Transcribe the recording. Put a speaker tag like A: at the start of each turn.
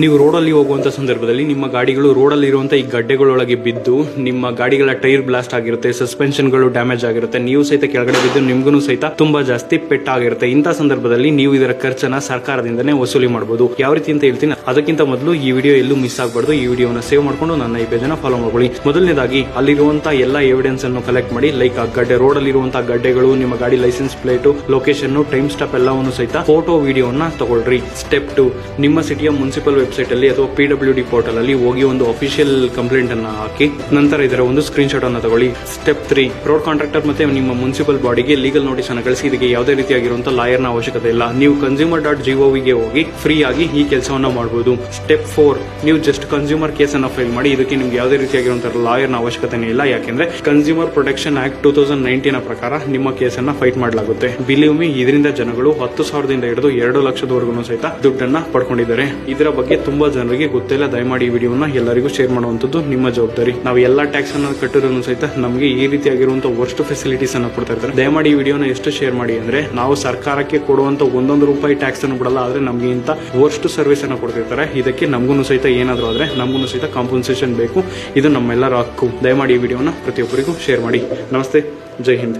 A: ನೀವು ರೋಡಲ್ಲಿ ಹೋಗುವಂತ ಸಂದರ್ಭದಲ್ಲಿ ನಿಮ್ಮ ಗಾಡಿಗಳು ರೋಡಲ್ಲಿ ಇರುವಂತಹ ಈ ಗಡ್ಡೆಗಳೊಳಗೆ ಬಿದ್ದು ನಿಮ್ಮ ಗಾಡಿಗಳ ಟೈರ್ ಬ್ಲಾಸ್ಟ್ ಆಗಿರುತ್ತೆ, ಸಸ್ಪೆನ್ಷನ್ಗಳು ಡ್ಯಾಮೇಜ್ ಆಗಿರುತ್ತೆ, ನೀವು ಸಹಿತ ಕೆಳಗಡೆ ಬಿದ್ದು ನಿಮ್ಗೂ ಸಹಿತ ತುಂಬಾ ಜಾಸ್ತಿ ಪೆಟ್ಟಾಗಿರುತ್ತೆ. ಇಂತಹ ಸಂದರ್ಭದಲ್ಲಿ ನೀವು ಇದರ ಖರ್ಚನ್ನ ಸರ್ಕಾರದಿಂದನೇ ವಸೂಲಿ ಮಾಡಬಹುದು. ಯಾವ ರೀತಿ ಅಂತ ಹೇಳ್ತೀನಿ. ಅದಕ್ಕಿಂತ ಮೊದಲು ಈ ವಿಡಿಯೋ ಎಲ್ಲೂ ಮಿಸ್ ಆಗಬಾರ್ದು. ಈ ವಿಡಿಯೋನ ಸೇವ್ ಮಾಡ್ಕೊಂಡು ನನ್ನ ಈ ಪೇಜ್ ಫಾಲೋ ಮಾಡ್ಕೊಳ್ಳಿ. ಮೊದಲನೇದಾಗಿ ಅಲ್ಲಿರುವಂತಹ ಎಲ್ಲ ಎವಿಡೆನ್ಸ್ ಅನ್ನು ಕಲೆಕ್ಟ್ ಮಾಡಿ. ಲೈಕ್ ಆ ಗಡ್ಡೆ, ರೋಡ್ ಅಲ್ಲಿ ಇರುವಂತಹ ಗಡ್ಡೆಗಳು, ನಿಮ್ಮ ಗಾಡಿ licence plate, location, time stop ಎಲ್ಲವನ್ನು ಸಹಿತ ಫೋಟೋ ವಿಡಿಯೋನ ತಗೊಳ್ರಿ. ಸ್ಟೆಪ್ 2, ನಿಮ್ಮ ಸಿಟಿಯ ಮುನ್ಸಿಪಲ್ ವೆಬ್ಸೈಟ್ ಅಲ್ಲಿ ಅಥವಾ PWD ಪೋರ್ಟಲ್ ಅಲ್ಲಿ ಹೋಗಿ ಒಂದು ಅಫಿಷಿಯಲ್ ಕಂಪ್ಲೇಂಟ್ ಅನ್ನ ಹಾಕಿ ನಂತರ ಇದರ ಒಂದು ಸ್ಕ್ರೀನ್ ಶಾಟ್ ಅನ್ನು ತಗೊಳ್ಳಿ. ಸ್ಟೆಪ್ 3, ರೋಡ್ ಕಾಂಟ್ರಾಕ್ಟರ್ ಮತ್ತೆ ನಿಮ್ಮ ಮುನ್ಸಿಪಲ್ ಬಾಡಿಗೆ ಲೀಗಲ್ ನೋಟಿಸ್ ಅನ್ನು ಕಳಿಸಿ. ಇದಕ್ಕೆ ಯಾವುದೇ ರೀತಿಯಾಗಿರುವಂತಹ ಲಾಯರ್ ನ ಅವಶ್ಯಕತೆ ಇಲ್ಲ. ನೀವು consumer.gov ಗೆ ಹೋಗಿ ಫ್ರೀ ಆಗಿ ಈ ಕೆಲಸವನ್ನ ಮಾಡಬಹುದು. ಸ್ಟೆಪ್ 4, ನೀವು ಜಸ್ಟ್ ಕನ್ಸ್ಯೂಮರ್ ಕೇಸ್ ಅನ್ನ ಫೈಲ್ ಮಾಡಿ. ಇದಕ್ಕೆ ನಿಮ್ಗೆ ಯಾವುದೇ ರೀತಿಯಾಗಿರುವಂತಹ ಲಾಯರ್ ನ ಅವಶ್ಯಕತೆ ಇಲ್ಲ. ಯಾಕೆಂದ್ರೆ ಕನ್ಸ್ಯೂಮರ್ ಪ್ರೊಟೆಕ್ಷನ್ ಆಕ್ಟ್ 2019 ಪ್ರಕಾರ ನಿಮ್ಮ ಕೇಸನ್ನ ಫೈಟ್ ಮಾಡಲಾಗುತ್ತೆ. ಬಿಲೀವ್ ಮಿ, ಇದರಿಂದ ಜನಗಳು 10,000ದಿಂದ ಹಿಡಿದು 2 ಲಕ್ಷದವರೆಗೂ ಸಹಿತ ದುಡ್ಡನ್ನ ಪಡ್ಕೊಂಡಿದ್ದಾರೆ. ಇದರ ಬಗ್ಗೆ ತುಂಬಾ ಜನರಿಗೆ ಗೊತ್ತಿಲ್ಲ. ದಯಮಾಡಿ ಈ ವಿಡಿಯೋನ ಎಲ್ಲರಿಗೂ ಶೇರ್ ಮಾಡುವಂತದ್ದು ನಿಮ್ಮ ಜವಾಬ್ದಾರಿ. ನಾವು ಎಲ್ಲಾ ಟ್ಯಾಕ್ಸ್ ಅನ್ನ ಕಟ್ಟಿರೋನು ಸಹಿತ ನಮಗೆ ಈ ರೀತಿಯಾಗಿರುವಂತಹ ವರ್ಸ್ಟ್ ಫೆಸಿಲಿಟೀಸ್ ಅನ್ನ ಕೊಡ್ತಾ ಇರ್ತಾರೆ. ದಯಮಾಡಿ ಈ ವಿಡಿಯೋನ ಎಷ್ಟು ಶೇರ್ ಮಾಡಿ ಅಂದ್ರೆ, ನಾವು ಸರ್ಕಾರಕ್ಕೆ ಕೊಡುವಂತ 1 ರೂಪಾಯಿ ಟ್ಯಾಕ್ಸ್ ಅನ್ನು ಬಿಡಲ್ಲ, ಆದ್ರೆ ನಮ್ಗೆ ಇಂತ ವರ್ಸ್ಟ್ ಸರ್ವಿಸ್ ಅನ್ನ ಕೊಡ್ತಿರ್ತಾರೆ. ಇದಕ್ಕೆ ನಮಗೂ ಸಹಿತ ಏನಾದ್ರು ಆದ್ರೆ ನಮಗೂ ಸಹಿತ ಕಾಂಪನ್ಸೇಷನ್ ಬೇಕು. ಇದು ನಮ್ಮೆಲ್ಲರ ಹಕ್ಕು. ದಯಮಾಡಿ ಈ ವಿಡಿಯೋನ ಪ್ರತಿಯೊಬ್ಬರಿಗೂ ಶೇರ್ ಮಾಡಿ. ನಮಸ್ತೆ, ಜೈ ಹಿಂದ್.